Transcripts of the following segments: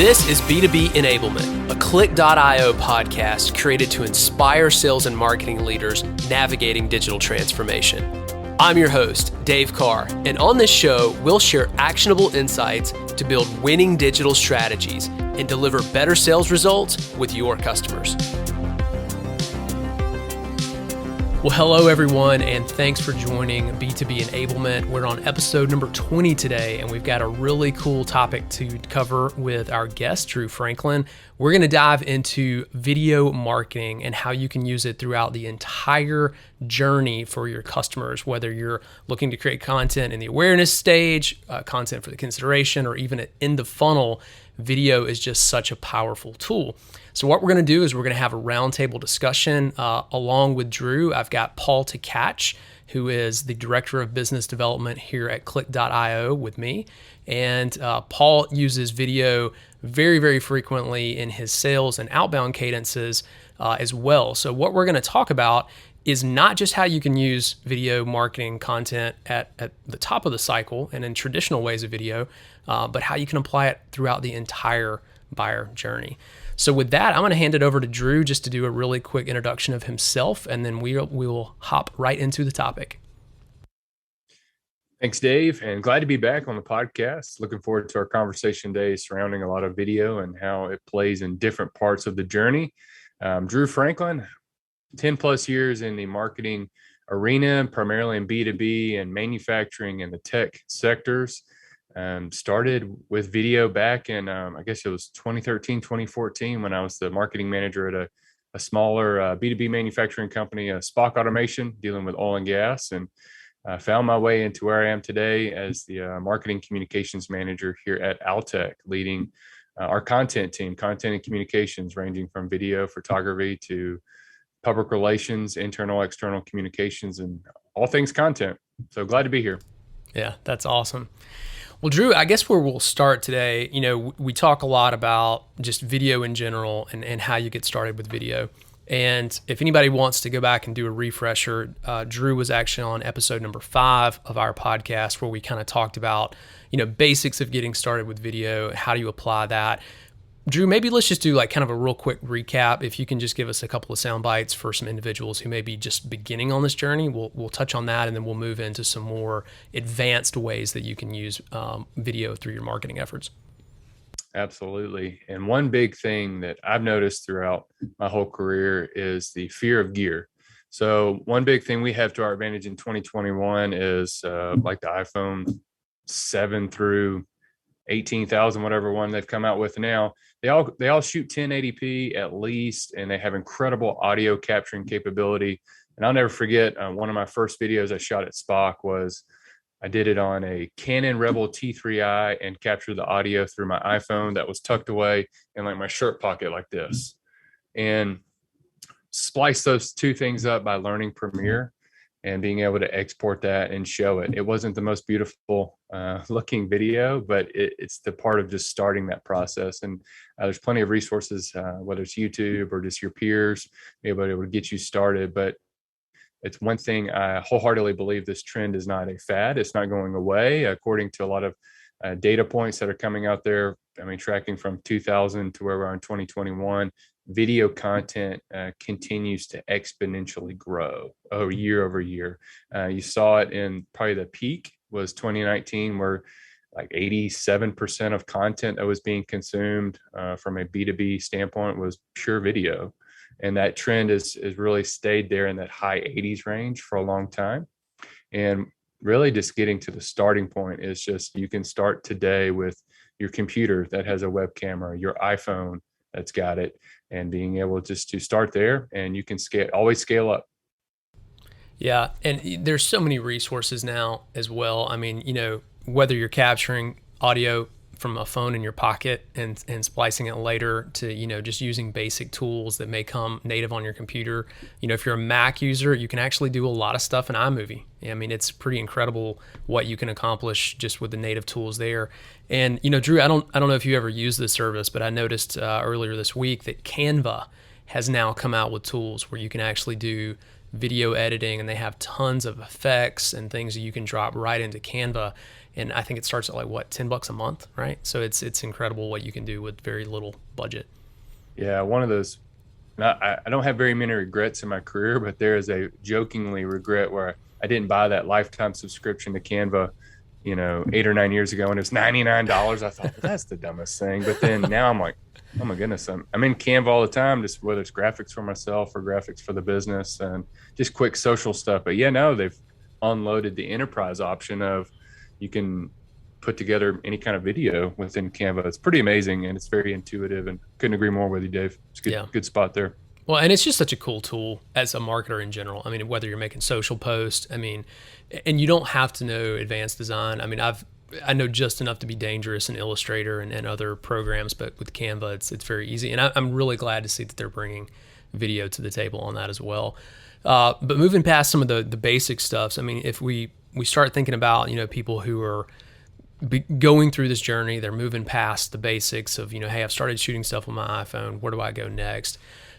This is B2B Enablement, a Klyck.io podcast created to inspire sales and marketing leaders navigating digital transformation. I'm your host, Dave Carr, and on this show, we'll share actionable insights to build winning digital strategies and deliver better sales results with your customers. Well, hello everyone, and thanks for joining B2B Enablement. We're on episode number 20 today, and we've got a really cool topic to cover with our guest, Drew Franklin. We're going to dive into video marketing and how you can use it throughout the entire journey for your customers, whether you're looking to create content in the awareness stage, content for the consideration, or even in the funnel. Video is just such a powerful tool. So what we're going to do is we're going to have a roundtable discussion along with Drew. I've got Paul Tkach, who is the Director of Business Development here at Klyck.io with me. And Paul uses video very, very frequently in his sales and outbound cadences as well. So what we're going to talk about is not just how you can use video marketing content at the top of the cycle and in traditional ways of video, but how you can apply it throughout the entire buyer journey. So with that, I'm going to hand it over to Drew just to do a really quick introduction of himself, and then we will hop right into the topic. Thanks, Dave, and glad to be back on the podcast. Looking forward to our conversation today surrounding a lot of video and how it plays in different parts of the journey. Drew Franklin, 10 plus years in the marketing arena, primarily in B2B and manufacturing and the tech sectors. Started with video back in, I guess it was 2013, 2014, when I was the marketing manager at a smaller B2B manufacturing company, Spock Automation, dealing with oil and gas, and found my way into where I am today as the marketing communications manager here at Altec, leading our content team, content and communications, ranging from video, photography to public relations, internal, external communications, and all things content. So glad to be here. Yeah, that's awesome. Well, Drew, I guess where we'll start today, we talk a lot about just video in general and how you get started with video. And if anybody wants to go back and do a refresher, Drew was actually on episode number 5 of our podcast where we kind of talked about, basics of getting started with video. How do you apply that? Drew, maybe let's just do like kind of a real quick recap. If you can just give us a couple of sound bites for some individuals who may be just beginning on this journey, we'll touch on that, and then we'll move into some more advanced ways that you can use video through your marketing efforts. Absolutely. And one big thing that I've noticed throughout my whole career is the fear of gear. So one big thing we have to our advantage in 2021 is like the iPhone 7 through 18,000, whatever one they've come out with now. They all shoot 1080p at least, and they have incredible audio capturing capability. And I'll never forget one of my first videos I shot at Spock was I did it on a Canon Rebel T3i and captured the audio through my iPhone that was tucked away in like my shirt pocket like this, and splice those two things up by learning Premiere and being able to export that and show it. It wasn't the most beautiful looking video, but it's the part of just starting that process. And there's plenty of resources, whether it's YouTube or just your peers, able to get you started. But it's one thing I wholeheartedly believe this trend is not a fad. It's not going away. According to a lot of data points that are coming out there, tracking from 2000 to where we are in 2021, video content continues to exponentially grow year over year. You saw it in probably the peak was 2019, where like 87% of content that was being consumed from a B2B standpoint was pure video. And that trend is really stayed there in that high 80s range for a long time. And really just getting to the starting point is just, you can start today with your computer that has a web camera, your iPhone that's got it, and being able just to start there, and you can always scale up. Yeah, and there's so many resources now as well. Whether you're capturing audio from a phone in your pocket and splicing it later to, just using basic tools that may come native on your computer. If you're a Mac user, you can actually do a lot of stuff in iMovie. It's pretty incredible what you can accomplish just with the native tools there. And, Drew, I don't know if you ever use this service, but I noticed earlier this week that Canva has now come out with tools where you can actually do video editing, and they have tons of effects and things that you can drop right into Canva. And I think it starts at like what, $10 a month, right? So it's incredible what you can do with very little budget. Yeah, one of those. I don't have very many regrets in my career, but there is a jokingly regret where I didn't buy that lifetime subscription to Canva, 8 or 9 years ago, and it was $99. I thought, well, that's the dumbest thing. But then now I'm like, oh my goodness, I'm in Canva all the time, just whether it's graphics for myself or graphics for the business and just quick social stuff. But yeah, no, they've unloaded the enterprise option of you can put together any kind of video within Canva. It's pretty amazing, and it's very intuitive, and couldn't agree more with you, Dave. It's good, good spot there. Well, and it's just such a cool tool as a marketer in general. I mean, whether you're making social posts, and you don't have to know advanced design. I mean, I know just enough to be dangerous in Illustrator and other programs, but with Canva, it's very easy. And I'm really glad to see that they're bringing video to the table on that as well. But moving past some of the basic stuff, I mean, if we start thinking about, people who are going through this journey, they're moving past the basics of, hey, I've started shooting stuff on my iPhone. Where do I go next?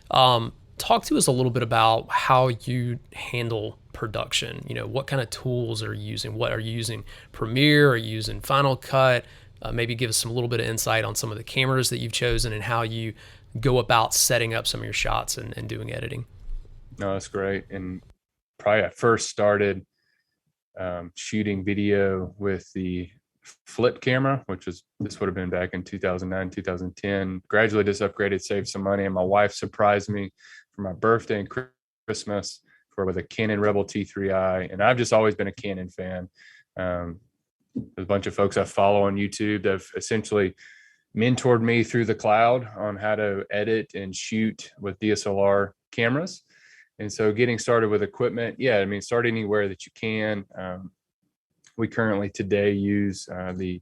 Talk to us a little bit about how you handle production. What kind of tools are you using? What are you using? Premiere? Are you using Final Cut? Maybe give us a little bit of insight on some of the cameras that you've chosen and how you go about setting up some of your shots and doing editing. No, that's great. And probably I first started shooting video with the flip camera, this would have been back in 2009, 2010. Gradually just upgraded, saved some money, and my wife surprised me for my birthday and Christmas with a Canon Rebel T3i, and I've just always been a Canon fan. There's a bunch of folks I follow on YouTube that have essentially mentored me through the cloud on how to edit and shoot with DSLR cameras. And so getting started with equipment, start anywhere that you can. We currently today use the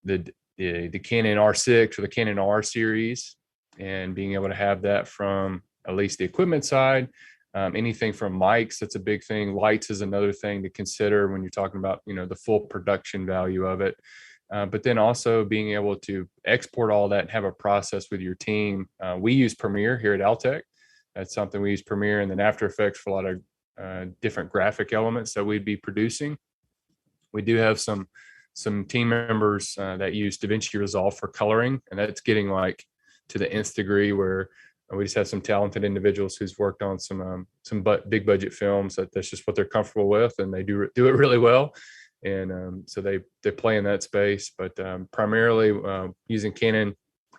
Canon R6 or the Canon R series, and being able to have that from at least the equipment side. Anything from mics, that's a big thing. Lights is another thing to consider when you're talking about, the full production value of it. But then also being able to export all that and have a process with your team. We use Premiere here at Altec. That's something we use, Premiere, and then After Effects for a lot of different graphic elements that we'd be producing. We do have some team members that use DaVinci Resolve for coloring, and that's getting like to the nth degree where we just have some talented individuals who's worked on some big budget films that's just what they're comfortable with, and they do it really well. And so they play in that space, but primarily using Canon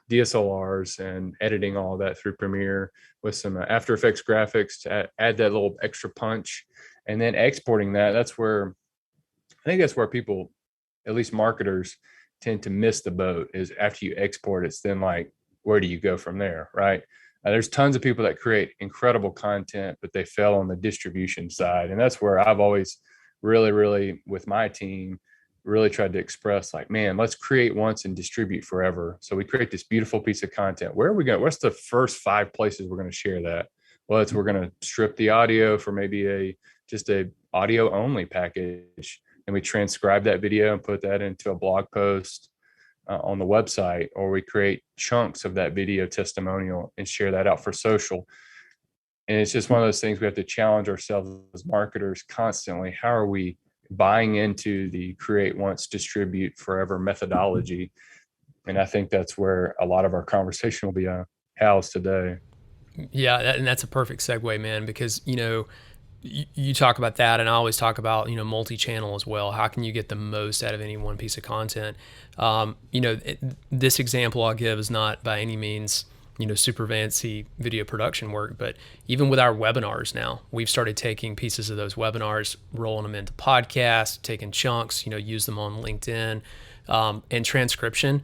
DSLRs and editing all that through Premiere with some After Effects graphics to add that little extra punch, and then exporting that. That's where people, at least marketers, tend to miss the boat, is after you export, it's then like, where do you go from there, right? There's tons of people that create incredible content, but they fail on the distribution side. And that's where I've always really, with my team, really tried to express like, man, let's create once and distribute forever. So we create this beautiful piece of content. Where are we going? What's the first 5 places we're going to share that? Well, we're going to strip the audio for maybe just a audio only package. And we transcribe that video and put that into a blog post on the website, or we create chunks of that video testimonial and share that out for social. And it's just one of those things we have to challenge ourselves as marketers constantly. How are we buying into the create once, distribute forever methodology? And I think that's where a lot of our conversation will be housed today. Yeah, and that's a perfect segue, man, because, you talk about that, and I always talk about, multi-channel as well. How can you get the most out of any one piece of content? This example I'll give is not by any means, super fancy video production work, but even with our webinars now, we've started taking pieces of those webinars, rolling them into podcasts, taking chunks, use them on LinkedIn, and transcription.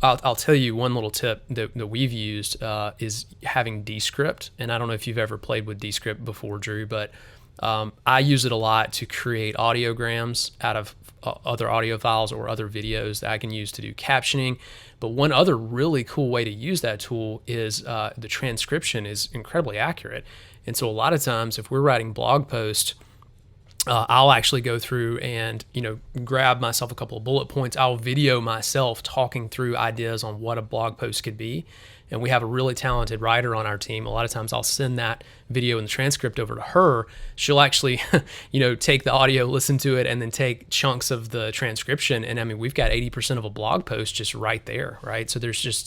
I'll tell you one little tip that we've used is having Descript. And I don't know if you've ever played with Descript before, Drew, but I use it a lot to create audiograms out of other audio files or other videos that I can use to do captioning. But one other really cool way to use that tool is the transcription is incredibly accurate. And so a lot of times if we're writing blog posts, I'll actually go through and, grab myself a couple of bullet points. I'll video myself talking through ideas on what a blog post could be. And we have a really talented writer on our team. A lot of times I'll send that video and the transcript over to her. She'll actually, take the audio, listen to it, and then take chunks of the transcription. And I mean, we've got 80% of a blog post just right there, right? So there's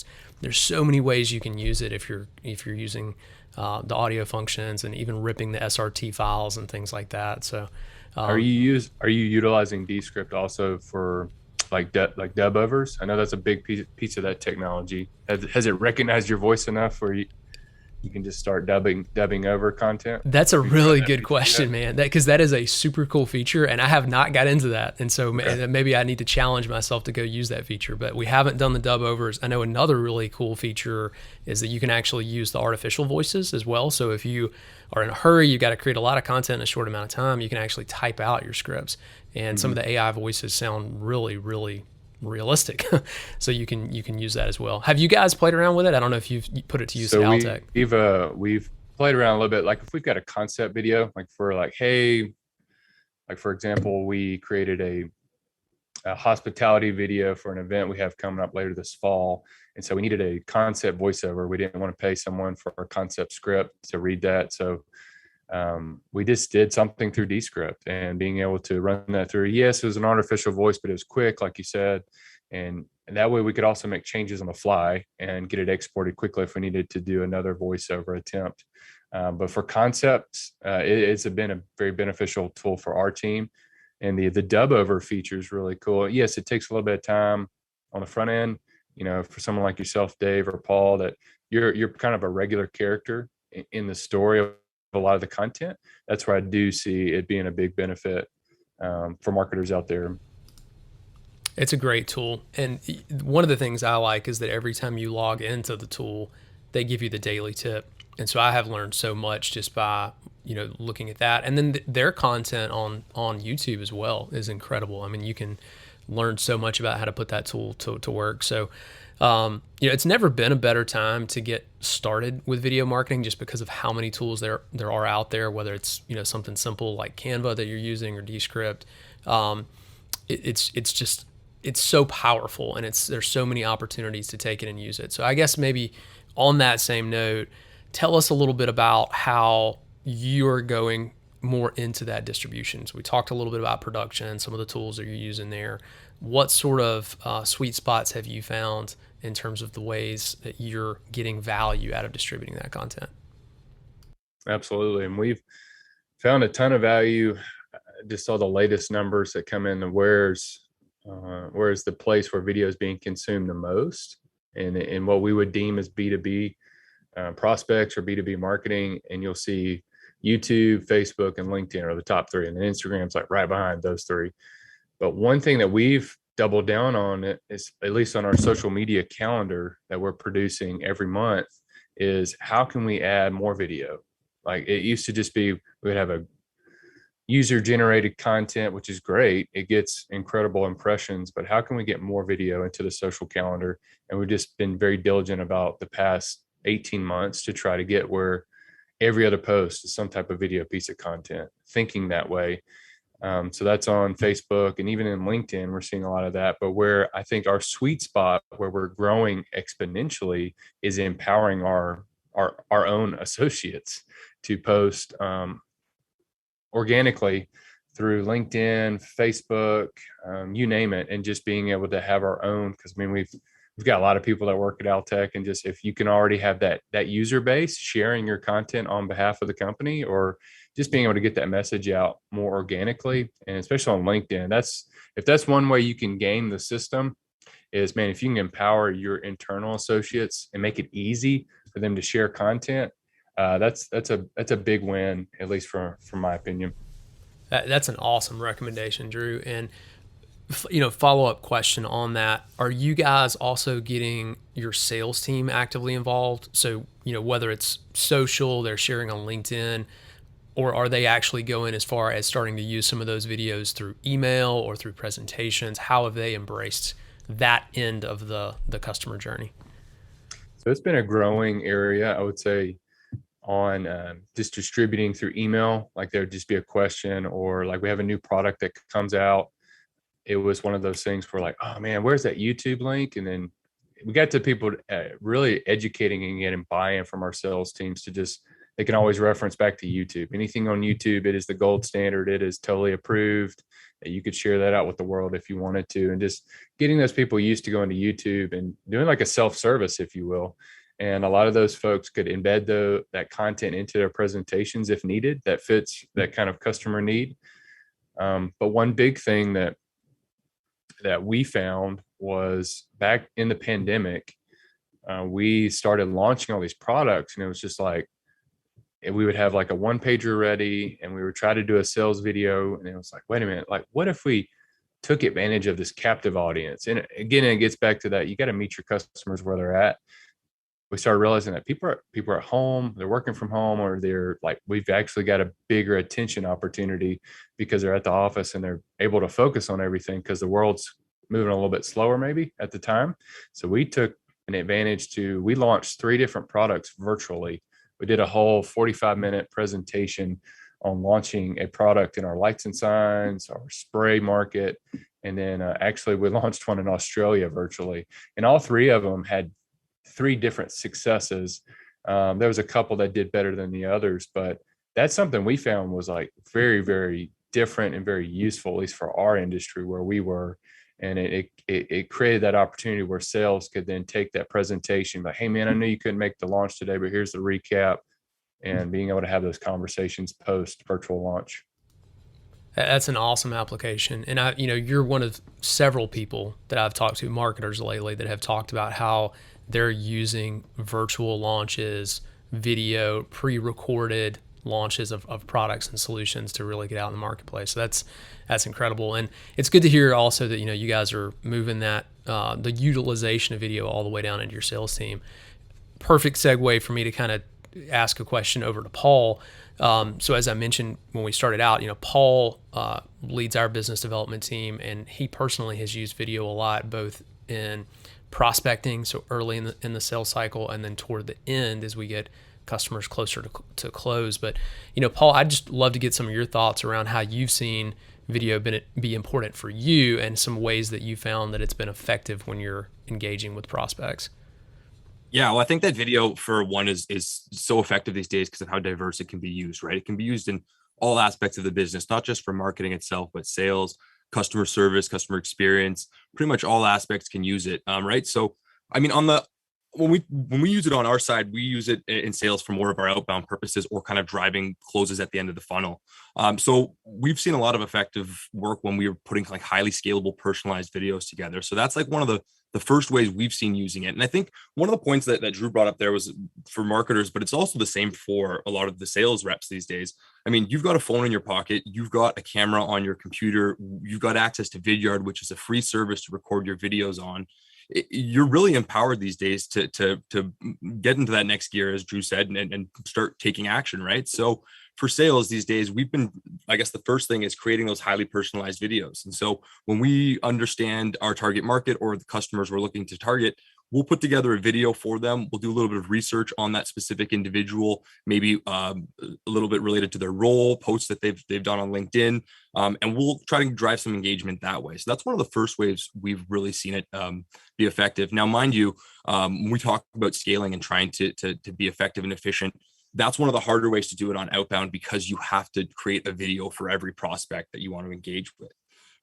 so many ways you can use it if you're using the audio functions and even ripping the SRT files and things like that. So, Are you utilizing Descript also for like dub overs? I know that's a big piece of that technology. Has it recognized your voice enough where you can just start dubbing over content? That's a really good question, man. Because that is a super cool feature, and I have not got into that. And so maybe I need to challenge myself to go use that feature. But we haven't done the dub overs. I know another really cool feature is that you can actually use the artificial voices as well. So if you are in a hurry, you got to create a lot of content in a short amount of time, you can actually type out your scripts. And some of the AI voices sound really, really realistic. So you can use that as well. Have you guys played around with it? I don't know if you've put it to use at Altec. We've played around a little bit. Like if we've got a concept video, like hey, like for example, we created a hospitality video for an event we have coming up later this fall. And so we needed a concept voiceover. We didn't want to pay someone for a concept script to read that. So we just did something through Descript, and being able to run that through. Yes, it was an artificial voice, but it was quick, like you said. And that way we could also make changes on the fly and get it exported quickly if we needed to do another voiceover attempt. But for concepts, it's been a very beneficial tool for our team. And the dub over feature is really cool. Yes, it takes a little bit of time on the front end, for someone like yourself, Dave, or Paul, that you're kind of a regular character in the story of a lot of the content. That's where I do see it being a big benefit for marketers out there. It's a great tool. And one of the things I like is that every time you log into the tool, they give you the daily tip. And so I have learned so much just by, looking at that. And then their content on YouTube as well is incredible. I mean, you can learn so much about how to put that tool to work. So, it's never been a better time to get started with video marketing, just because of how many tools there are out there, whether it's, something simple like Canva that you're using or Descript. It's so powerful, and there's so many opportunities to take it and use it. So I guess maybe on that same note, tell us a little bit about how you're going more into that distribution. So we talked a little bit about production, some of the tools that you're using there. What sort of sweet spots have you found in terms of the ways that you're getting value out of distributing that content? Absolutely. And we've found a ton of value. Just saw the latest numbers that come in. Where's the place where video is being consumed the most, and in what we would deem as B2B prospects or B2B marketing. And you'll see YouTube, Facebook, and LinkedIn are the top three, and then Instagram's like right behind those three. But one thing that we've doubled down on is, at least on our social media calendar that we're producing every month, is how can we add more video? Like it used to just be, we would have a user generated content, which is great. It gets incredible impressions, but how can we get more video into the social calendar? And we've just been very diligent about the past 18 months to try to get where every other post is some type of video piece of content, thinking that way. So that's on Facebook, and even in LinkedIn, we're seeing a lot of that. But where I think our sweet spot, where we're growing exponentially, is empowering our own associates to post organically through LinkedIn, Facebook, you name it, and just being able to have our own. Because I mean, we've got a lot of people that work at Altec, and just if you can already have that user base sharing your content on behalf of the company, or just being able to get that message out more organically, and especially on LinkedIn, if that's one way you can game the system, is, man, if you can empower your internal associates and make it easy for them to share content, that's a big win, at least from my opinion. That's an awesome recommendation, Drew. And follow-up question on that: are you guys also getting your sales team actively involved? So whether it's social, they're sharing on LinkedIn, or are they actually going as far as starting to use some of those videos through email or through presentations? How have they embraced that end of the customer journey? So it's been a growing area, I would say. on just distributing through email. Like there would just be a question, or like we have a new product that comes out. It was one of those things where like, oh man, where's that YouTube link? And then we got to people really educating and getting buy-in from our sales teams to just, they can always reference back to YouTube. Anything on YouTube, it is the gold standard. It is totally approved. You could share that out with the world if you wanted to, and just getting those people used to going to YouTube and doing like a self-service, if you will. And a lot of those folks could embed that content into their presentations if needed, that fits that kind of customer need. But one big thing that we found was back in the pandemic, we started launching all these products, and it was just like, we would have like a one pager ready, and we would try to do a sales video. And it was like, wait a minute, like what if we took advantage of this captive audience? And again, it gets back to that. You got to meet your customers where they're at. We started realizing that people are at home, they're working from home, or they're like, we've actually got a bigger attention opportunity because they're at the office and they're able to focus on everything because the world's moving a little bit slower maybe at the time. So we took an advantage we launched 3 different products virtually. We did a whole 45-minute presentation on launching a product in our lights and signs, our spray market. And then actually we launched one in Australia virtually. And all 3 of them had 3 different successes. There was a couple that did better than the others, but that's something we found was like very, very different and very useful, at least for our industry where we were. And it created that opportunity where sales could then take that presentation, like, hey man, I know you couldn't make the launch today, but here's the recap, and being able to have those conversations post virtual launch. That's an awesome application. And you're one of several people that I've talked to, marketers lately, that have talked about how they're using virtual launches, video, pre-recorded launches of products and solutions to really get out in the marketplace. So that's incredible. And it's good to hear also that, you guys are moving that, the utilization of video all the way down into your sales team. Perfect segue for me to kind of ask a question over to Paul. So as I mentioned when we started out, Paul leads our business development team, and he personally has used video a lot, both in prospecting, so early in the sales cycle, and then toward the end as we get customers closer to close. But Paul, I'd just love to get some of your thoughts around how you've seen video be important for you, and some ways that you found that it's been effective when you're engaging with prospects. Yeah, well, I think that video, for one, is so effective these days because of how diverse it can be used, right? It can be used in all aspects of the business, not just for marketing itself, but sales, customer service, customer experience. Pretty much all aspects can use it, right? So, I mean, when we use it on our side, we use it in sales for more of our outbound purposes, or kind of driving closes at the end of the funnel. So we've seen a lot of effective work when we were putting like highly scalable, personalized videos together. So that's like one of the first ways we've seen using it. And I think one of the points that Drew brought up there was for marketers, but it's also the same for a lot of the sales reps these days. I mean, you've got a phone in your pocket, you've got a camera on your computer, you've got access to Vidyard, which is a free service to record your videos on. You're really empowered these days to get into that next gear, as Drew said, and start taking action, right? So for sales these days, I guess the first thing is creating those highly personalized videos. And so when we understand our target market or the customers we're looking to target, we'll put together a video for them. We'll do a little bit of research on that specific individual, be a little bit related to their role, posts that they've done on LinkedIn, and we'll try to drive some engagement that way. So that's one of the first ways we've really seen it be effective. Now, mind you, when we talk about scaling and trying to be effective and efficient, that's one of the harder ways to do it on outbound, because you have to create a video for every prospect that you want to engage with.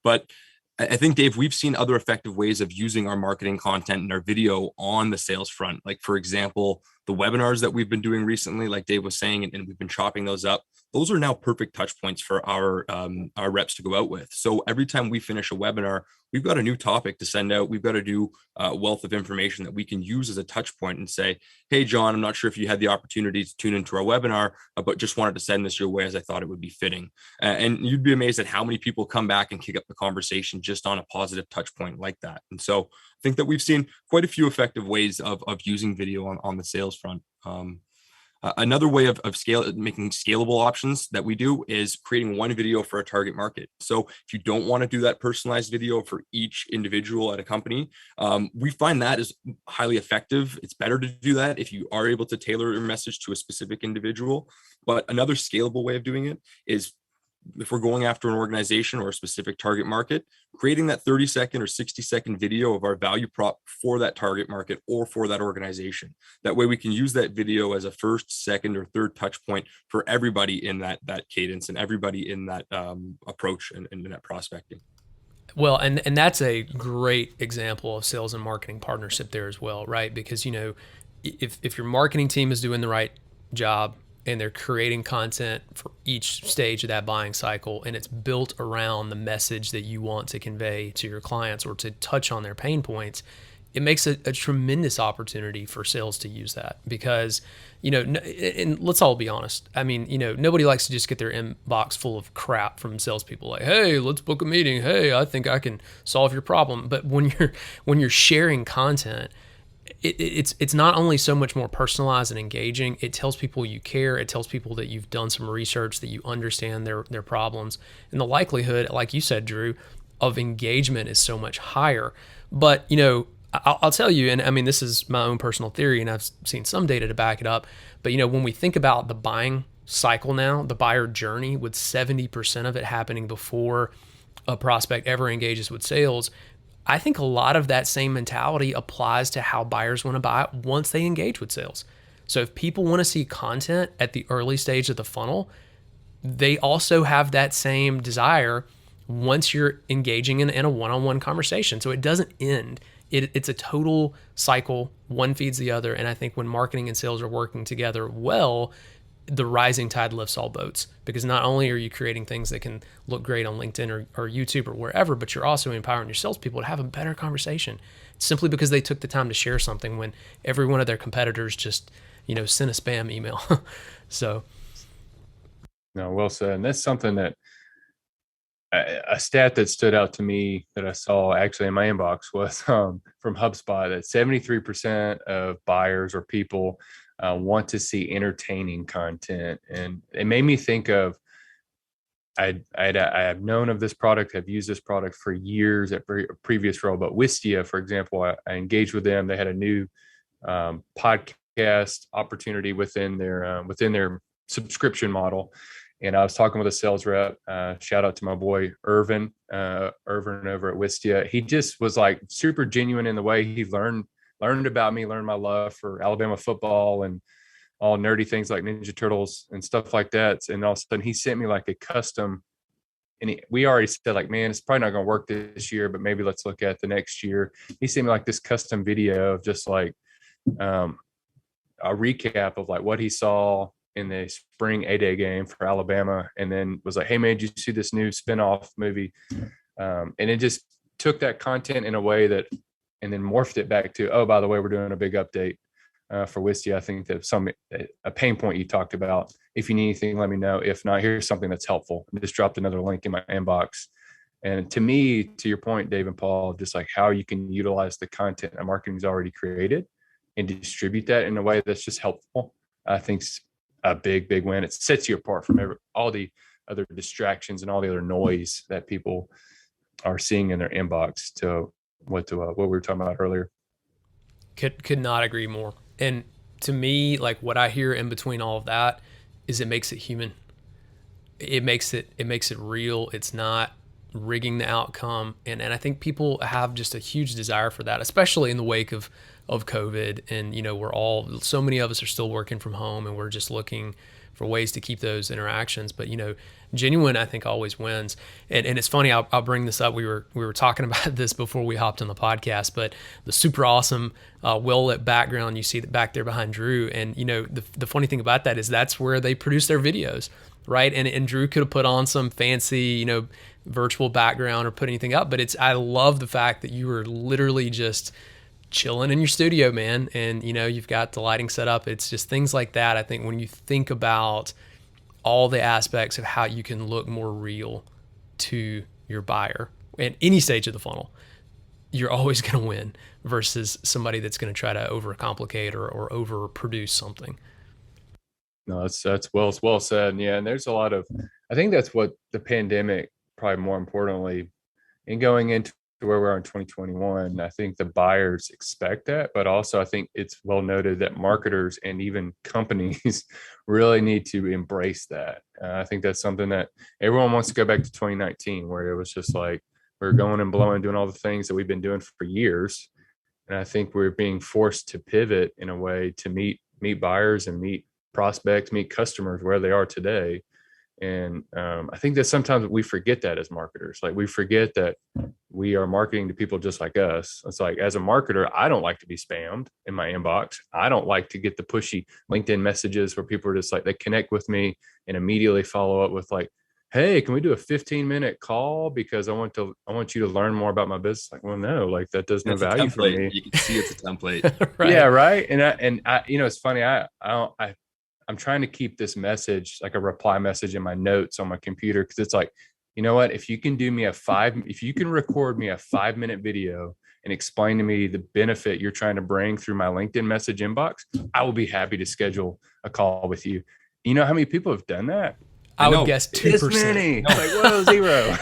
But I think, Dave, we've seen other effective ways of using our marketing content and our video on the sales front. Like, for example, the webinars that we've been doing recently, like Dave was saying, and we've been chopping those up. Those are now perfect touch points for our reps to go out with. So every time we finish a webinar, we've got a new topic to send out. We've got a new wealth of information that we can use as a touch point and say, hey, John, I'm not sure if you had the opportunity to tune into our webinar, but just wanted to send this your way as I thought it would be fitting. And you'd be amazed at how many people come back and kick up the conversation just on a positive touch point like that. And so I think that we've seen quite a few effective ways of using video on the sales front. Another way of making scalable options that we do is creating one video for a target market. So if you don't want to do that personalized video for each individual at a company, we find that is highly effective. It's better to do that if you are able to tailor your message to a specific individual. But another scalable way of doing it is, if we're going after an organization or a specific target market, creating that 30-second or 60-second video of our value prop for that target market or for that organization. That way we can use that video as a first, second, or third touch point for everybody in that cadence and everybody in that approach and in that prospecting. Well, and that's a great example of sales and marketing partnership there as well, right? Because, if your marketing team is doing the right job and they're creating content for each stage of that buying cycle, and it's built around the message that you want to convey to your clients or to touch on their pain points, it makes a tremendous opportunity for sales to use that. Because, and let's all be honest. I mean, nobody likes to just get their inbox full of crap from salespeople like, hey, let's book a meeting. Hey, I think I can solve your problem. But when you're sharing content, it's not only so much more personalized and engaging. It tells people you care. It tells people that you've done some research, that you understand their problems, and the likelihood, like you said, Drew, of engagement is so much higher. But I'll tell you, and I mean, this is my own personal theory, and I've seen some data to back it up. But when we think about the buying cycle now, the buyer journey, with 70% of it happening before a prospect ever engages with sales, I think a lot of that same mentality applies to how buyers want to buy once they engage with sales. So if people want to see content at the early stage of the funnel, they also have that same desire once you're engaging in a one-on-one conversation. So it doesn't end. It's a total cycle. One feeds the other. And I think when marketing and sales are working together well, the rising tide lifts all boats, because not only are you creating things that can look great on LinkedIn or YouTube or wherever, but you're also empowering your salespeople to have a better conversation simply because they took the time to share something when every one of their competitors just, sent a spam email. So. No, well said. And that's something that a stat that stood out to me that I saw actually in my inbox was from HubSpot, that 73% of buyers or people want to see entertaining content. And it made me think of, I have known of this product, have used this product for years at previous role, but Wistia, for example, I engaged with them. They had a new podcast opportunity within their subscription model. And I was talking with a sales rep, shout out to my boy, Irvin over at Wistia. He just was like super genuine in the way he learned about me, learned my love for Alabama football and all nerdy things like Ninja Turtles and stuff like that. And all of a sudden he sent me like a custom, and we already said like, man, it's probably not going to work this year, but maybe let's look at the next year. He sent me like this custom video of just like a recap of like what he saw in the spring A-Day game for Alabama. And then was like, hey man, did you see this new spinoff movie? And it just took that content in a way that, and then morphed it back to, oh, by the way, we're doing a big update for Wistia. I think that a pain point you talked about. If you need anything, let me know. If not, here's something that's helpful. I just dropped another link in my inbox. And to me, to your point, Dave and Paul, just like how you can utilize the content that marketing's already created and distribute that in a way that's just helpful, I think's a big win. It sets you apart from all the other distractions and all the other noise that people are seeing in their inbox to what we were talking about earlier. Could not agree more. And to me, like what I hear in between all of that is it makes it human. It makes it real. It's not rigging the outcome. And I think people have just a huge desire for that, especially in the wake of COVID. And, so many of us are still working from home, and we're just looking for ways to keep those interactions. But, genuine, I think, always wins. And it's funny, I'll bring this up. We were talking about this before we hopped on the podcast, but the super awesome, well-lit background you see back there behind Drew. And, the funny thing about that is that's where they produce their videos, right? And Drew could have put on some fancy, virtual background or put anything up, but I love the fact that you were literally just chilling in your studio, man. And, you've got the lighting set up. It's just things like that. I think when you think about all the aspects of how you can look more real to your buyer at any stage of the funnel, you're always going to win versus somebody that's going to try to overcomplicate or overproduce something. No, that's well said. Yeah, and there's a lot of, I think that's what the pandemic, probably more importantly, in going into where we are in 2021, I think the buyers expect that, but also I think it's well noted that marketers and even companies really need to embrace that. I think that's something that everyone wants to go back to 2019, where it was just like we're going and blowing, doing all the things that we've been doing for years. And I think we're being forced to pivot in a way to meet buyers and meet prospects, meet customers where they are today. And I think that sometimes we forget that as marketers. Like we forget that we are marketing to people just like us. It's like, as a marketer, I don't like to be spammed in my inbox. I don't like to get the pushy LinkedIn messages where people are just like, they connect with me and immediately follow up with like, hey, can we do a 15-minute call because I want you to learn more about my business? Like, well, no, like that does no value for me. You can see it's a template. Right. Yeah, right. And I, it's funny. I'm trying to keep this message, like a reply message, in my notes on my computer, because it's like, you know what? If you can record me a 5-minute video and explain to me the benefit you're trying to bring through my LinkedIn message inbox, I will be happy to schedule a call with you. You know how many people have done that? I would guess 2%. This many. Like, whoa, 0.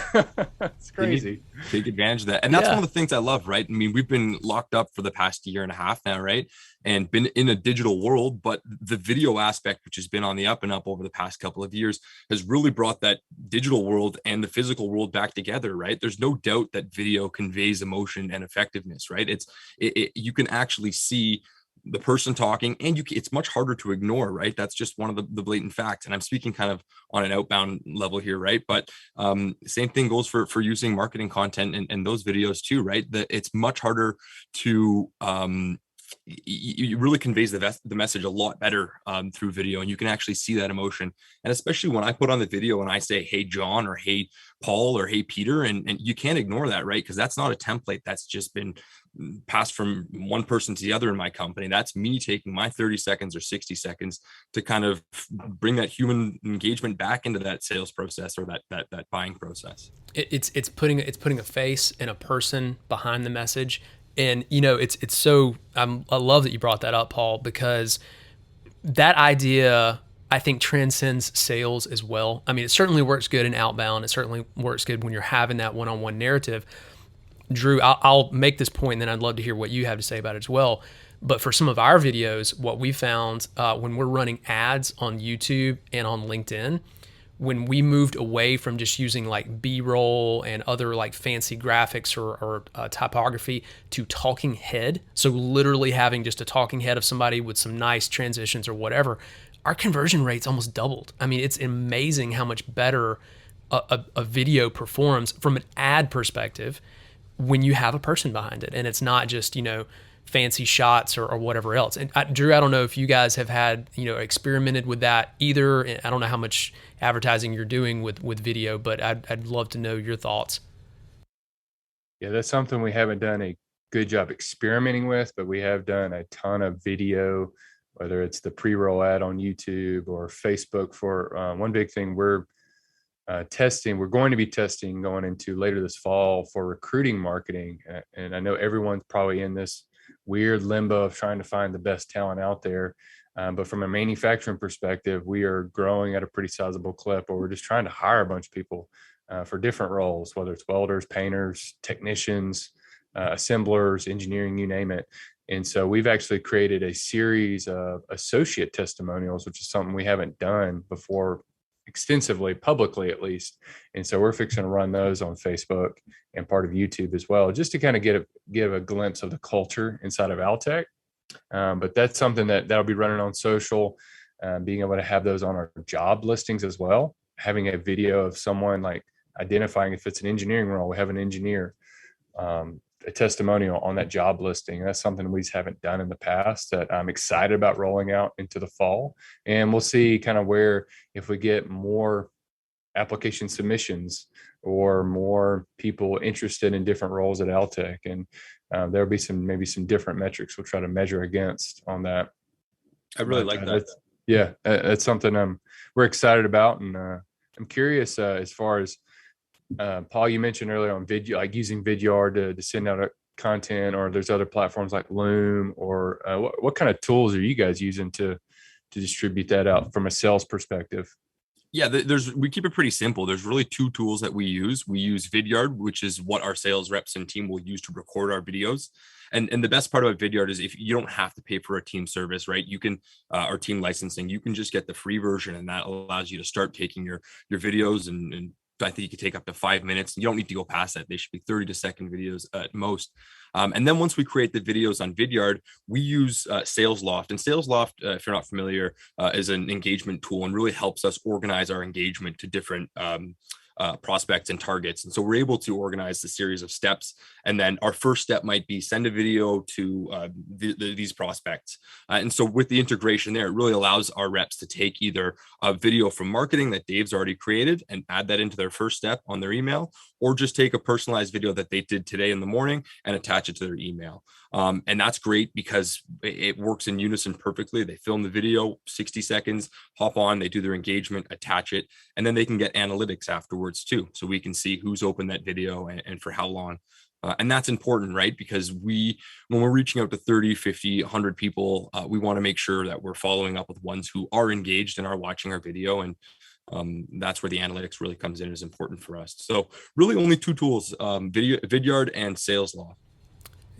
It's crazy. Take advantage of that. And that's one of the things I love, right? I mean, we've been locked up for the past year and a half now, right? And been in a digital world, but the video aspect, which has been on the up and up over the past couple of years, has really brought that digital world and the physical world back together, right? There's no doubt that video conveys emotion and effectiveness, right? You can actually see the person talking, and it's much harder to ignore, right? That's just one of the blatant facts. And I'm speaking kind of on an outbound level here, right? But same thing goes for using marketing content and those videos too, right? It's much harder to you really conveys the message a lot better through video, and you can actually see that emotion. And especially when I put on the video and I say, hey, John, or hey, Paul, or hey, Peter, and you can't ignore that, right? Because that's not a template that's just been passed from one person to the other in my company. That's me taking my 30 seconds or 60 seconds to kind of bring that human engagement back into that sales process or that buying process. It's putting a face and a person behind the message. And, it's so, I love that you brought that up, Paul, because that idea, I think, transcends sales as well. I mean, it certainly works good in outbound. It certainly works good when you're having that one-on-one narrative. Drew, I'll make this point, and then I'd love to hear what you have to say about it as well. But for some of our videos, what we found when we're running ads on YouTube and on LinkedIn, when we moved away from just using like B-roll and other like fancy graphics or typography to talking head, so literally having just a talking head of somebody with some nice transitions or whatever, our conversion rates almost doubled. I mean, it's amazing how much better a video performs from an ad perspective when you have a person behind it and it's not just, fancy shots or whatever else. And Drew, I don't know if you guys have had, experimented with that either. I don't know how much advertising you're doing with video, but I'd love to know your thoughts. Yeah, that's something we haven't done a good job experimenting with, but we have done a ton of video, whether it's the pre-roll ad on YouTube or Facebook. For one big thing we're going to be testing going into later this fall for recruiting marketing. And I know everyone's probably in this weird limbo of trying to find the best talent out there. But from a manufacturing perspective, we are growing at a pretty sizable clip, or we're just trying to hire a bunch of people for different roles, whether it's welders, painters, technicians, assemblers, engineering, you name it. And so we've actually created a series of associate testimonials, which is something we haven't done before extensively, publicly at least. And so we're fixing to run those on Facebook and part of YouTube as well, just to kind of give a glimpse of the culture inside of Altec. But that's something that'll be running on social, being able to have those on our job listings as well. Having a video of someone like identifying if it's an engineering role, we have an engineer, a testimonial on that job listing. That's something we haven't done in the past that I'm excited about rolling out into the fall. And we'll see kind of where, if we get more application submissions or more people interested in different roles at Altec. And there'll be maybe some different metrics we'll try to measure against on that. I really like that. That's something we're excited about. And I'm curious as far as Paul, you mentioned earlier on video, like using Vidyard to send out content, or there's other platforms like Loom, or what kind of tools are you guys using to to distribute that out from a sales perspective? Yeah, we keep it pretty simple. There's really two tools that we use. We use Vidyard, which is what our sales reps and team will use to record our videos. And the best part about Vidyard is if you don't have to pay for a team service, right? You can our team licensing, you can just get the free version, and that allows you to start taking your videos and I think you could take up to 5 minutes. You don't need to go past that. They should be 30 to second videos at most. And then once we create the videos on Vidyard, we use SalesLoft. And SalesLoft, if you're not familiar, is an engagement tool and really helps us organize our engagement to different prospects and targets. And so we're able to organize the series of steps. And then our first step might be send a video to these prospects. And so with the integration there, it really allows our reps to take either a video from marketing that Dave's already created and add that into their first step on their email, or just take a personalized video that they did today in the morning and attach it to their email. And that's great because it works in unison perfectly. They film the video, 60 seconds, hop on, they do their engagement, attach it, and then they can get analytics afterwards too. So we can see who's opened that video and for how long. And that's important, right? Because when we're reaching out to 30, 50, 100 people, we want to make sure that we're following up with ones who are engaged and are watching our video. And that's where the analytics really comes in, is important for us. So really only two tools, Vidyard and SalesLoft.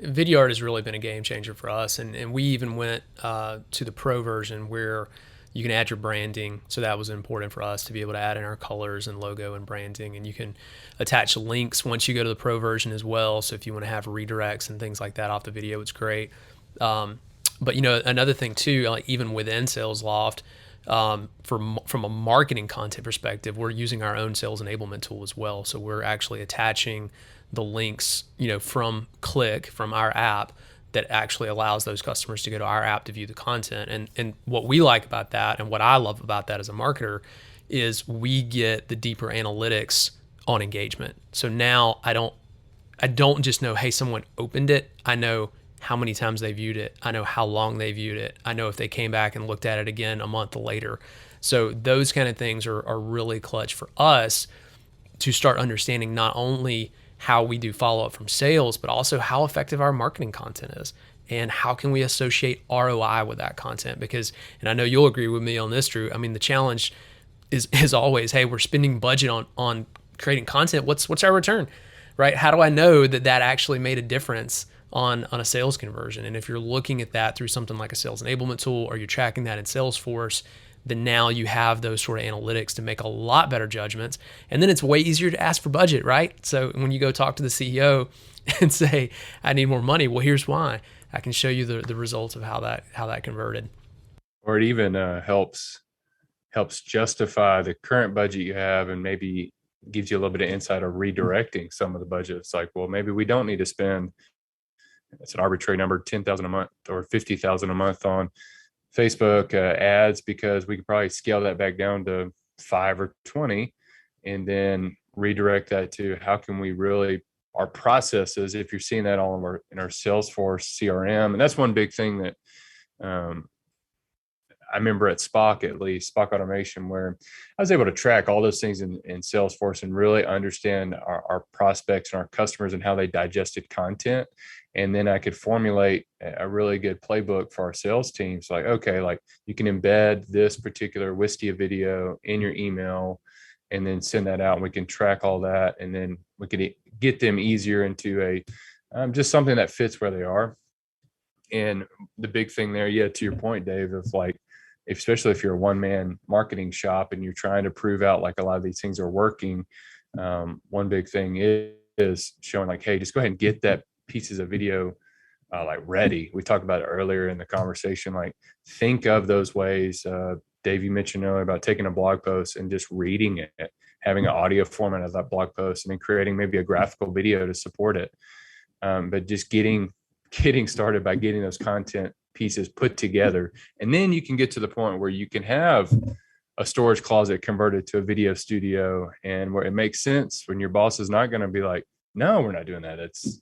Vidyard has really been a game changer for us. And we even went to the pro version where you can add your branding. So that was important for us to be able to add in our colors and logo and branding. And you can attach links once you go to the pro version as well. So if you want to have redirects and things like that off the video, it's great. But another thing too, like even within SalesLoft, from a marketing content perspective, we're using our own sales enablement tool as well. So we're actually attaching the links, from Klyck, from our app, that actually allows those customers to go to our app to view the content. And what we like about that, and what I love about that as a marketer, is we get the deeper analytics on engagement. So now I don't just know, hey, someone opened it. I know how many times they viewed it. I know how long they viewed it. I know if they came back and looked at it again a month later. So those kind of things are really clutch for us to start understanding not only how we do follow-up from sales, but also how effective our marketing content is and how can we associate ROI with that content. Because, and I know you'll agree with me on this, Drew, I mean, the challenge is always, hey, we're spending budget on creating content. What's our return, right? How do I know that actually made a difference on a sales conversion? And if you're looking at that through something like a sales enablement tool, or you're tracking that in Salesforce, then now you have those sort of analytics to make a lot better judgments. And then it's way easier to ask for budget, right? So when you go talk to the CEO and say, I need more money, well, here's why. I can show you the results of how that converted. Or it even helps justify the current budget you have, and maybe gives you a little bit of insight of redirecting some of the budget. It's like, well, maybe we don't need to spend, it's an arbitrary number, $10,000 a month or $50,000 a month on Facebook ads, because we could probably scale that back down to 5 or 20 and then redirect that to how can we really, our processes, if you're seeing that all in our Salesforce CRM. And that's one big thing that I remember at Spock, at least Spock Automation, where I was able to track all those things in Salesforce and really understand our prospects and our customers and how they digested content. And then I could formulate a really good playbook for our sales teams. Like, okay, like you can embed this particular Wistia video in your email and then send that out. And we can track all that. And then we could get them easier into just something that fits where they are. And the big thing there, yeah, to your point, Dave, of like, especially if you're a one-man marketing shop and you're trying to prove out like a lot of these things are working, one big thing is showing like, hey, just go ahead and get that pieces of video like ready. We talked about it earlier in the conversation. Like, think of those ways. Dave, you mentioned earlier about taking a blog post and just reading it, having an audio format of that blog post, and then creating maybe a graphical video to support it. But just getting started by getting those content pieces put together. And then you can get to the point where you can have a storage closet converted to a video studio, and where it makes sense when your boss is not going to be like, no, we're not doing that. It's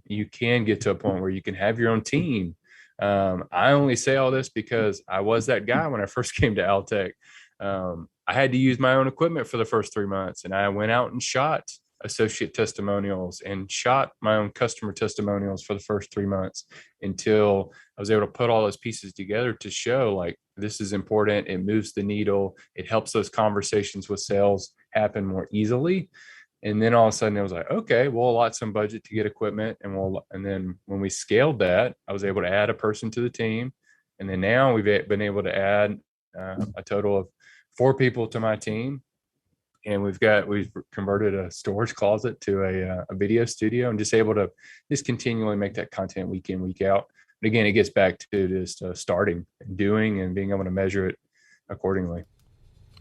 you can get to a point where you can have your own team. I only say all this because I was that guy when I first came to Altec. I had to use my own equipment for the first 3 months, and I went out and shot associate testimonials and shot my own customer testimonials for the first 3 months until I was able to put all those pieces together to show like, This is important. It moves the needle. It helps those conversations with sales happen more easily. And then all of a sudden it was like, okay, we'll allot some budget to get equipment. And then when we scaled that, I was able to add a person to the team. And then now we've been able to add a total of 4 people to my team. And we've converted a storage closet to a video studio, and just able to just continually make that content week in, week out. But again, it gets back to just starting and doing and being able to measure it accordingly.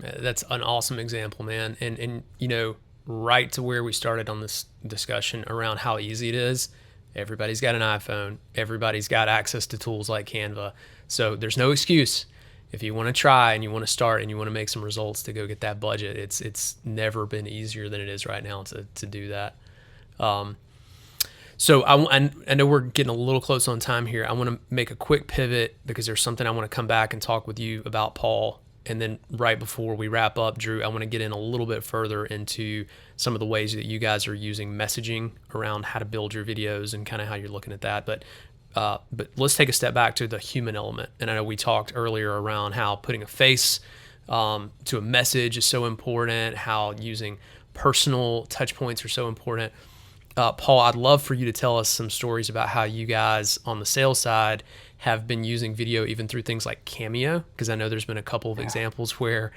That's an awesome example, man. And you know, right to where we started on this discussion around how easy it is. Everybody's got an iPhone. Everybody's got access to tools like Canva. So there's no excuse. If you want to try and you want to start and you want to make some results to go get that budget, it's never been easier than it is right now to do that. So I know we're getting a little close on time here. I want to make a quick pivot because there's something I want to come back and talk with you about, Paul. And then right before we wrap up, Drew, I want to get in a little bit further into some of the ways that you guys are using messaging around how to build your videos and kind of how you're looking at that. But let's take a step back to the human element. And I know we talked earlier around how putting a face to a message is so important, how using personal touch points are so important. Paul, I'd love for you to tell us some stories about how you guys on the sales side have been using video even through things like Cameo, because I know there's been a couple of examples where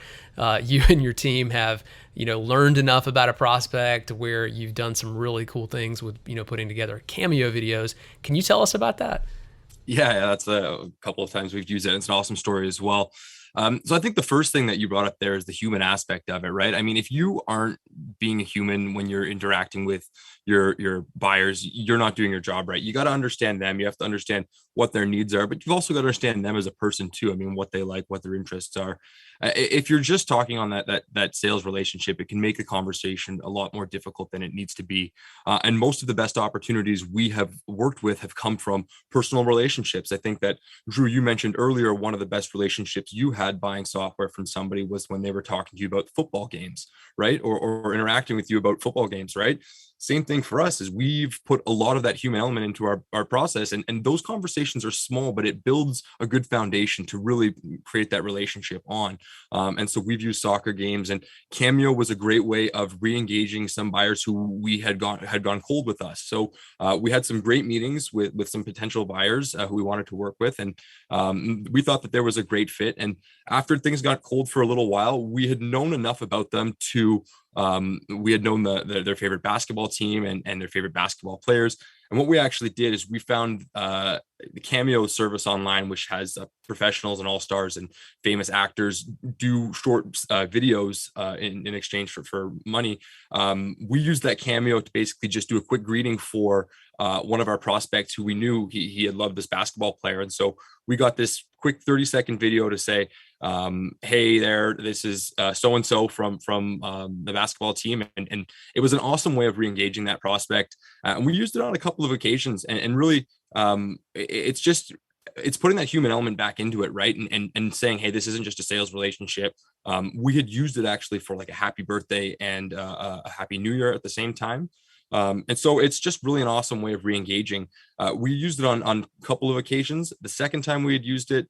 you and your team have, learned enough about a prospect where you've done some really cool things with, putting together Cameo videos. Can you tell us about that? Yeah, that's a couple of times we've used it. It's an awesome story as well. So I think the first thing that you brought up there is the human aspect of it, right? I mean, if you aren't being a human when you're interacting with your buyers, you're not doing your job right. You got to understand them. You have to understand what their needs are, but you've also got to understand them as a person too. I mean, what they like, what their interests are. If you're just talking on that sales relationship, it can make a conversation a lot more difficult than it needs to be. And most of the best opportunities we have worked with have come from personal relationships. I think that, Drew, you mentioned earlier, one of the best relationships you had buying software from somebody was when they were talking to you about football games, right? Or interacting with you about football games, right? Same thing for us, is we've put a lot of that human element into our process, and those conversations are small, but it builds a good foundation to really create that relationship on. And so we've used soccer games, and Cameo was a great way of re-engaging some buyers who we had gone cold with us. So we had some great meetings with some potential buyers who we wanted to work with, and we thought that there was a great fit. And after things got cold for a little while, we had known enough about them to we had known their favorite basketball team and their favorite basketball players. And what we actually did is we found the Cameo service online, which has professionals and all-stars and famous actors do short videos in exchange for money. We used that Cameo to basically just do a quick greeting for one of our prospects who we knew he had loved this basketball player. And so we got this quick 30-second video to say, hey there, this is so-and-so from the basketball team. And it was an awesome way of re-engaging that prospect. And we used it on a couple of occasions, and really it's putting that human element back into it, right? And saying, hey, this isn't just a sales relationship. We had used it actually for like a happy birthday and a happy new year at the same time. And so it's just really an awesome way of re-engaging. We used it on a couple of occasions. The second time we had used it,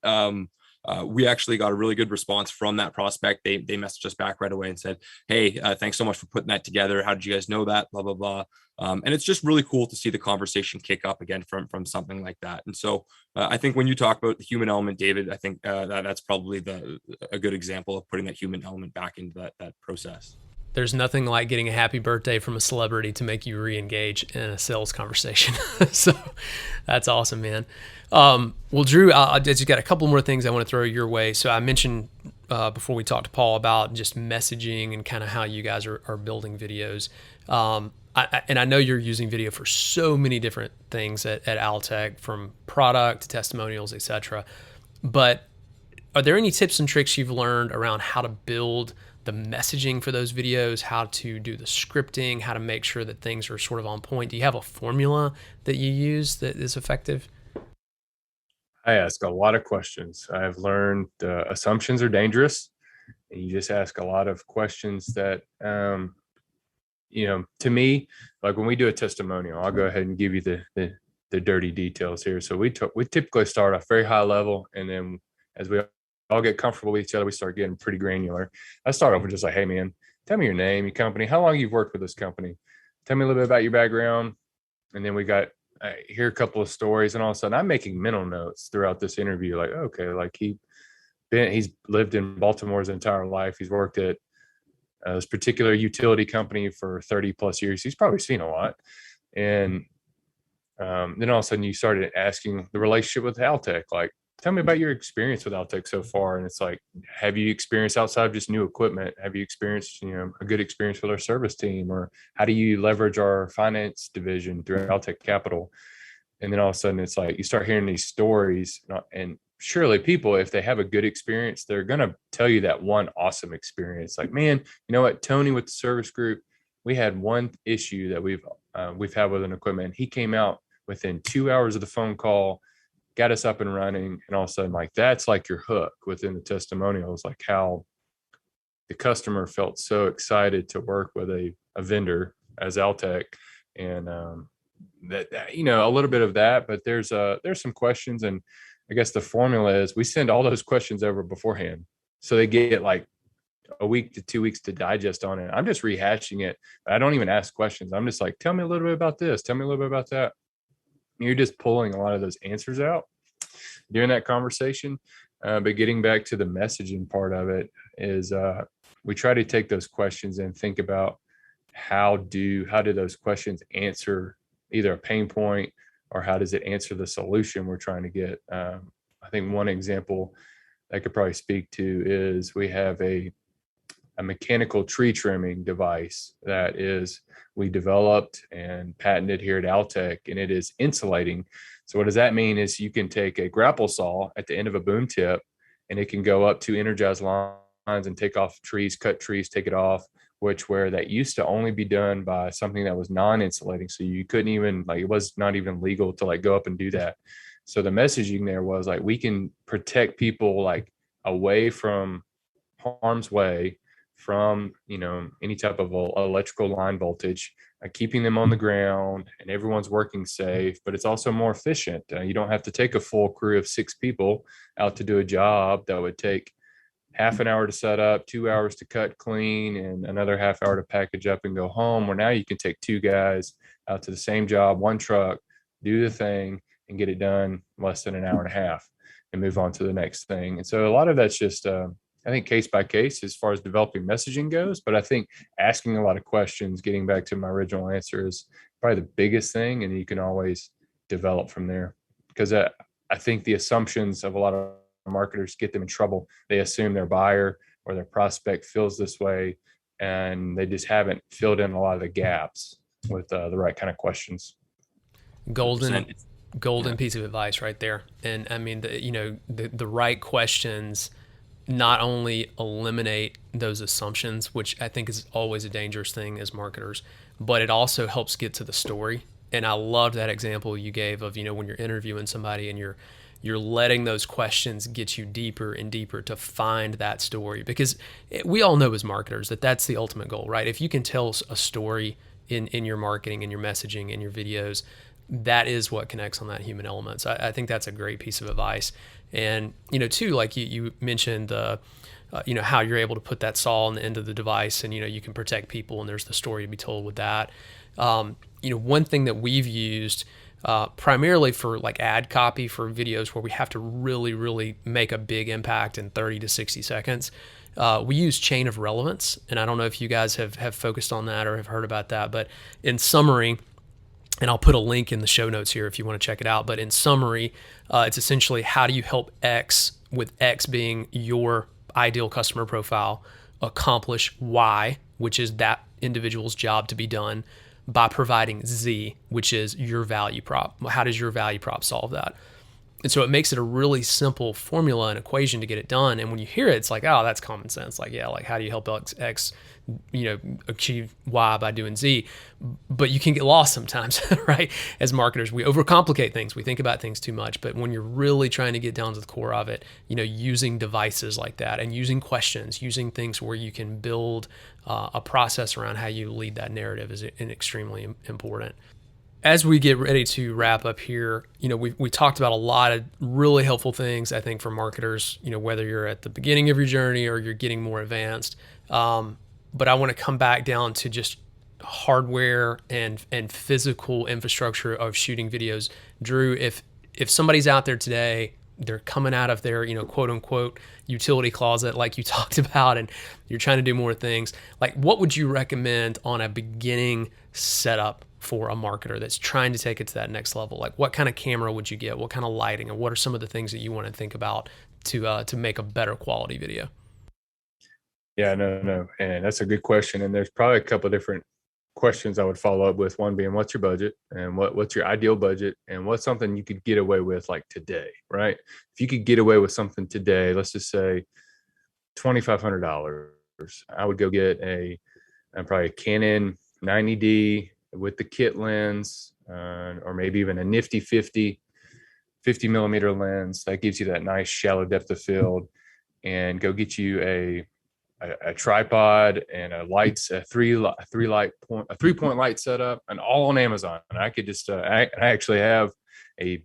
we actually got a really good response from that prospect. They messaged us back right away and said, hey, thanks so much for putting that together. How did you guys know that? Blah, blah, blah. And it's just really cool to see the conversation kick up again from something like that. And so I think when you talk about the human element, David, I think that's probably a good example of putting that human element back into that process. There's nothing like getting a happy birthday from a celebrity to make you re-engage in a sales conversation. So that's awesome, man. Well, Drew, I just got a couple more things I want to throw your way. So I mentioned before we talked to Paul about just messaging and kind of how you guys are building videos. And I know you're using video for so many different things at Altec, from product to testimonials, et cetera. But are there any tips and tricks you've learned around how to build the messaging for those videos, how to do the scripting, how to make sure that things are sort of on point? Do you have a formula that you use that is effective? I ask a lot of questions. I've learned assumptions are dangerous, and you just ask a lot of questions that, to me, like when we do a testimonial, I'll go ahead and give you the dirty details here. So we typically start off very high level, and then as we all get comfortable with each other, we start getting pretty granular. I start off with just like, hey man, tell me your name, your company, how long you've worked with this company. Tell me a little bit about your background. And then I hear a couple of stories, and all of a sudden I'm making mental notes throughout this interview. Like, okay, like he's lived in Baltimore his entire life. He's worked at this particular utility company for 30 plus years. He's probably seen a lot. And then all of a sudden you started asking the relationship with Altec, like, tell me about your experience with Altec so far. And it's like, have you experienced outside of just new equipment? Have you experienced, a good experience with our service team? Or how do you leverage our finance division through Altec Capital? And then all of a sudden it's like, you start hearing these stories, and surely people, if they have a good experience, they're going to tell you that one awesome experience. Like, man, you know what, Tony with the service group, we had one issue that we've had with an equipment. He came out within 2 hours of the phone call, got us up and running. And all of a sudden, like, that's like your hook within the testimonials, like how the customer felt so excited to work with a vendor as Altec. And that, a little bit of that, but there's some questions. And I guess the formula is we send all those questions over beforehand, so they get like a week to 2 weeks to digest on it. I'm just rehashing it. I don't even ask questions. I'm just like, tell me a little bit about this. Tell me a little bit about that. You're just pulling a lot of those answers out during that conversation. But getting back to the messaging part of it is we try to take those questions and think about how do those questions answer either a pain point, or how does it answer the solution we're trying to get. I think one example I could probably speak to is we have a mechanical tree trimming device that we developed and patented here at Altec, and it is insulating. So what does that mean is you can take a grapple saw at the end of a boom tip, and it can go up to energized lines and take off trees, cut trees, take it off, where that used to only be done by something that was non-insulating. So you couldn't even, like, it was not even legal to like go up and do that. So the messaging there was like, we can protect people like away from harm's way, from any type of electrical line voltage, keeping them on the ground, and everyone's working safe. But it's also more efficient. You don't have to take a full crew of 6 people out to do a job that would take half an hour to set up, 2 hours to cut clean, and another half hour to package up and go home. Where now you can take 2 guys out to the same job, 1 truck, do the thing, and get it done in less than an hour and a half, and move on to the next thing. And so a lot of that's just I think case by case as far as developing messaging goes. But I think asking a lot of questions, getting back to my original answer, is probably the biggest thing. And you can always develop from there, because I think the assumptions of a lot of marketers get them in trouble. They assume their buyer or their prospect feels this way, and they just haven't filled in a lot of the gaps with the right kind of questions. Golden piece of advice right there. And I mean, the right questions not only eliminate those assumptions, which I think is always a dangerous thing as marketers, but it also helps get to the story. And I love that example you gave of, when you're interviewing somebody and you're letting those questions get you deeper and deeper to find that story. Because we all know as marketers that that's the ultimate goal, right? If you can tell a story in your marketing and your messaging and your videos, that is what connects on that human element. So I think that's a great piece of advice. And, too, like you mentioned, how you're able to put that saw on the end of the device, and, you can protect people, and there's the story to be told with that. One thing that we've used primarily for like ad copy for videos where we have to really, really make a big impact in 30 to 60 seconds, we use chain of relevance. And I don't know if you guys have focused on that or have heard about that, but in summary, and I'll put a link in the show notes here if you want to check it out. But in summary, it's essentially, how do you help X, with X being your ideal customer profile, accomplish Y, which is that individual's job to be done, by providing Z, which is your value prop. How does your value prop solve that? And so it makes it a really simple formula and equation to get it done. And when you hear it, it's like, oh, that's common sense. Like, yeah, like how do you help X achieve Y by doing Z? But you can get lost sometimes, right? As marketers, we overcomplicate things. We think about things too much. But when you're really trying to get down to the core of it, using devices like that and using questions, using things where you can build a process around how you lead that narrative is extremely important. as we get ready to wrap up here, we talked about a lot of really helpful things, I think, for marketers, whether you're at the beginning of your journey or you're getting more advanced. But I want to come back down to just hardware and physical infrastructure of shooting videos. Drew, if somebody's out there today, they're coming out of their, quote unquote utility closet, like you talked about, and you're trying to do more things, like what would you recommend on a beginning setup for a marketer that's trying to take it to that next level? Like what kind of camera would you get? What kind of lighting? And what are some of the things that you want to think about to make a better quality video? Yeah, no. And that's a good question. And there's probably a couple of different questions I would follow up with. One being, what's your budget, and what's your ideal budget, and what's something you could get away with like today, right? If you could get away with something today, let's just say $2,500, I would go get probably a Canon 90D with the kit lens, or maybe even a nifty 50 millimeter lens that gives you that nice shallow depth of field, and go get you a tripod and a 3-point light setup, and all on Amazon. And I could just I actually have a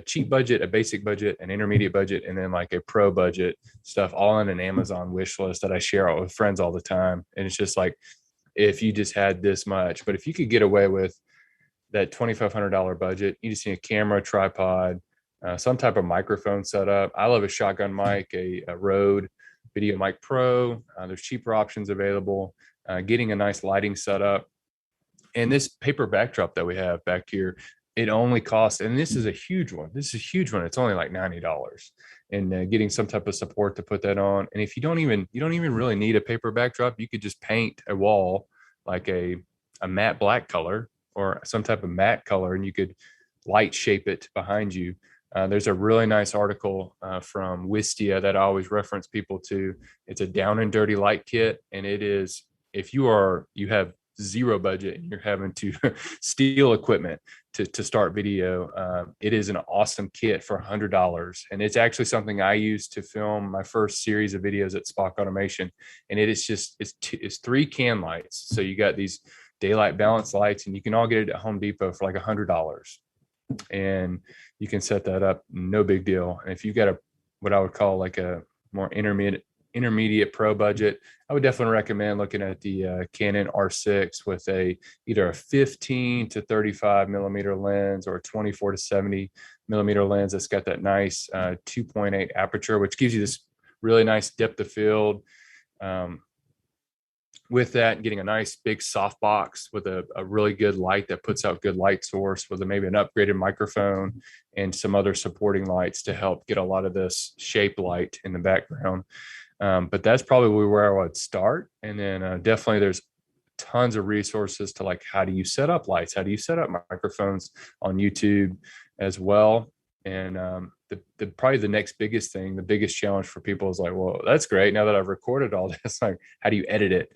cheap budget, a basic budget, an intermediate budget, and then like a pro budget stuff, all on an Amazon wish list that I share out with friends all the time. And it's just like, if you just had this much, but if you could get away with that $2,500 budget, you just need a camera, tripod, some type of microphone setup. I love a shotgun mic, a Rode Video Mic Pro. There's cheaper options available. Getting a nice lighting setup, and this paper backdrop that we have back here, it only costs, and this is a huge one. It's only like $90, and getting some type of support to put that on. And if you don't even really need a paper backdrop, you could just paint a wall like a matte black color or some type of matte color, and you could light shape it behind you. There's a really nice article from Wistia that I always reference people to. It's a down and dirty light kit, and it is, if you have zero budget and you're having to steal equipment to start video, it is an awesome kit for $100. And it's actually something I used to film my first series of videos at Spock Automation. And it's 3 can lights. So you got these daylight balance lights, and you can all get it at Home Depot for like $100. And you can set that up, no big deal. And if you got what I would call like a more intermediate pro budget, I would definitely recommend looking at the Canon R6 with either a 15 to 35 millimeter lens or a 24 to 70 millimeter lens that's got that nice 2.8 aperture, which gives you this really nice depth of field. With that, getting a nice big softbox with a really good light that puts out good light source, with maybe an upgraded microphone and some other supporting lights to help get a lot of this shape light in the background. But that's probably where I would start. And then definitely there's tons of resources to like, how do you set up lights? How do you set up microphones on YouTube as well? And probably the next biggest thing, the biggest challenge for people is like, well, that's great. Now that I've recorded all this, like, how do you edit it?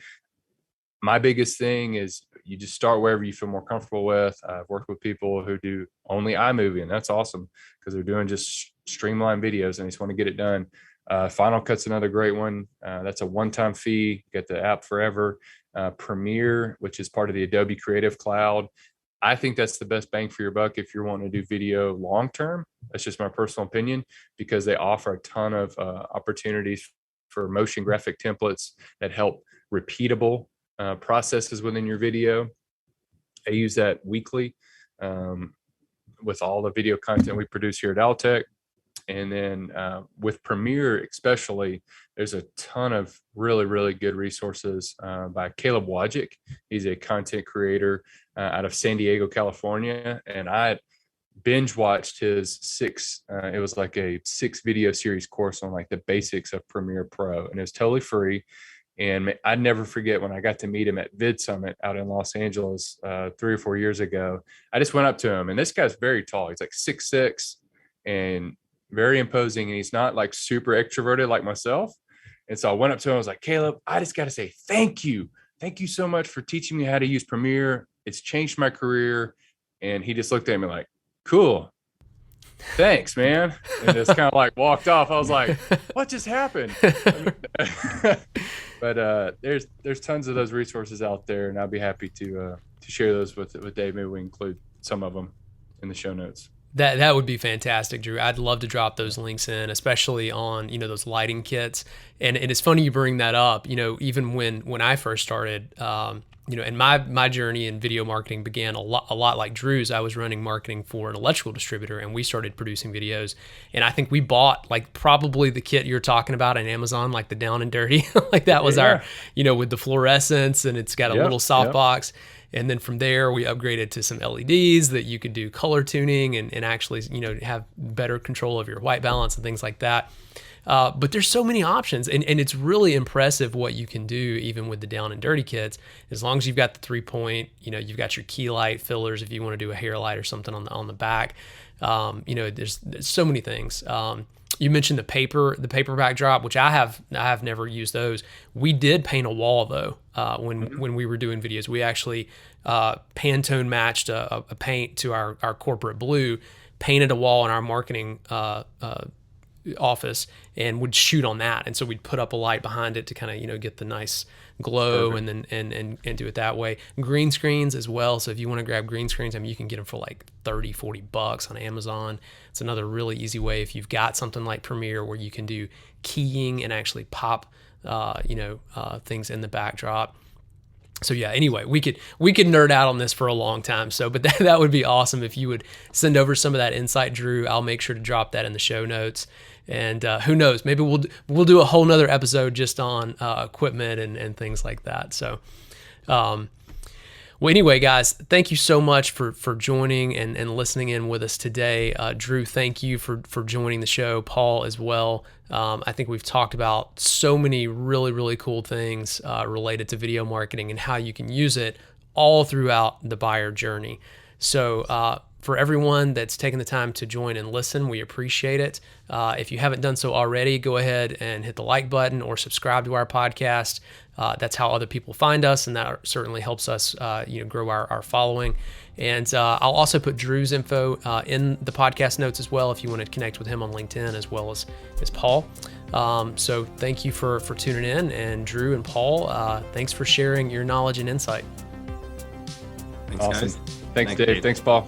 My biggest thing is you just start wherever you feel more comfortable with. I've worked with people who do only iMovie, and that's awesome because they're doing just streamlined videos and they just want to get it done. Final Cut's another great one. That's a one-time fee. Get the app forever. Premiere, which is part of the Adobe Creative Cloud. I think that's the best bang for your buck if you're wanting to do video long-term. That's just my personal opinion, because they offer a ton of opportunities for motion graphic templates that help repeatable processes within your video. I use that weekly with all the video content we produce here at Altec. And then with Premiere especially, there's a ton of really, really good resources by Caleb Wojcik. He's a content creator out of San Diego, California. And I binge watched his it was like a 6 video series course on like the basics of Premiere Pro. And it was totally free. And I'd never forget when I got to meet him at Vid Summit out in Los Angeles 3 or 4 years ago. I just went up to him, and this guy's very tall. He's like 6'6" and very imposing. And he's not like super extroverted like myself. And so I went up to him. I was like, Caleb, I just got to say thank you. Thank you so much for teaching me how to use Premiere. It's changed my career. And he just looked at me like, cool. thanks, man. And just kind of like walked off. I was like, what just happened? But there's tons of those resources out there, and I'll be happy to share those with Dave. Maybe we include some of them in the show notes. That would be fantastic, Drew. I'd love to drop those links in, especially on, those lighting kits. And it's funny you bring that up. Even when I first started, and my journey in video marketing began a lot like Drew's. I was running marketing for an electrical distributor, and we started producing videos. And I think we bought like probably the kit you're talking about on Amazon, like the Down and Dirty, like that was our, with the fluorescence, and it's got a little softbox. And then from there, we upgraded to some LEDs that you could do color tuning and actually, have better control of your white balance and things like that. But there's so many options, and it's really impressive what you can do even with the Down and Dirty kits. As long as you've got the 3-point, you've got your key light fillers if you want to do a hair light or something on the back. There's so many things. You mentioned the paper backdrop, which I have never used those. We did paint a wall though. When we were doing videos, we actually Pantone matched a paint to our corporate blue, painted a wall in our marketing office, and would shoot on that. And so we'd put up a light behind it to kind of get the nice glow. Perfect. and then do it that way. Green screens as well. So if you want to grab green screens, you can get them for like $30-$40 on Amazon. It's another really easy way if you've got something like Premiere where you can do keying and actually pop things in the backdrop. So yeah, anyway, we could nerd out on this for a long time. So, but that would be awesome if you would send over some of that insight, Drew. I'll make sure to drop that in the show notes. And who knows, maybe we'll do a whole nother episode just on equipment and things like that. So, well, anyway, guys, thank you so much for joining and listening in with us today. Drew, thank you for joining the show. Paul as well. I think we've talked about so many really, really cool things related to video marketing and how you can use it all throughout the buyer journey. So for everyone that's taken the time to join and listen, we appreciate it. If you haven't done so already, go ahead and hit the like button or subscribe to our podcast. That's how other people find us, and that certainly helps us grow our following. And I'll also put Drew's info in the podcast notes as well if you want to connect with him on LinkedIn as well as Paul. So thank you for tuning in. And Drew and Paul, thanks for sharing your knowledge and insight. Thanks, awesome. Guys. Thanks, Dave. Thanks, Paul.